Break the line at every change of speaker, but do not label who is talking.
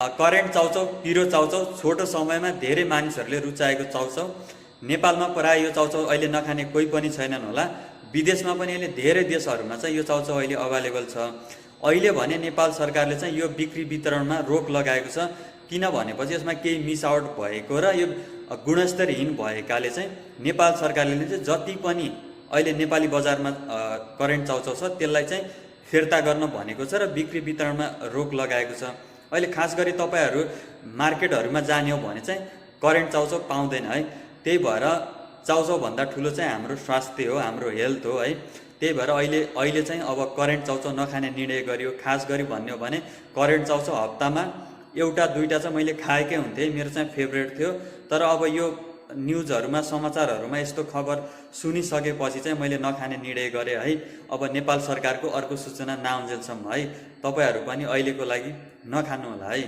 Current chow chow पिरो चाउचाउ छोटो समयमा धेरै मानिसहरूले रुचाएको चाउचाउ। नेपालमा प्राय यो चाउचाउ अहिले नखाने कोही पनि छैनन् होला। विदेशमा पनि अहिले धेरै देशहरूमा चाहिँ यो चाउचाउ अहिले अभाइलेबल छ। अहिले भने नेपाल सरकारले चाहिँ यो बिक्री वितरणमा रोक लगाएको छ, किन भनेपछि यसमा केही मिसआउट भएको र यो गुणस्तरहीन भएकाले चाहिँ नेपाल सरकारले चाहिँ जति पनि अहिले नेपाली बजारमा करेन्ट चाउचाउ छ त्यसलाई चाहिँ फिर्ता गर्न भनेको छ र बिक्री वितरणमा रोक लगाएको छ। अहिले खास गरी तपाईहरु मार्केटहरुमा जाने हो भने चाहिँ करेन्ट चाउचाउ पाउँदैन है। त्यही भएर चाउचाउ भन्दा ठुलो चाहिँ हाम्रो स्वास्थ्य हो, हाम्रो हेल्थ हो है। त्यही भएर अहिले चाहिँ अब करेन्ट चाउचाउ नखाने निर्णय गरियो। खास गरी भन्ने हो भने करेन्ट चाउचाउ हप्तामा एउटा दुईटा चाहिँ मैले खाएकै हुन्थे, मेरो चाहिँ फेभरेट थियो। तर अब यो न्युजहरुमा समाचारहरुमा यस्तो खबर सुनिसकेपछि चाहिँ मैले नखाने निर्णय गरे है। अब नेपाल सरकारको अर्को सूचना नआउन्जेलसम्म है तपाईहरु पनि अहिलेको लागि नखानु होला है।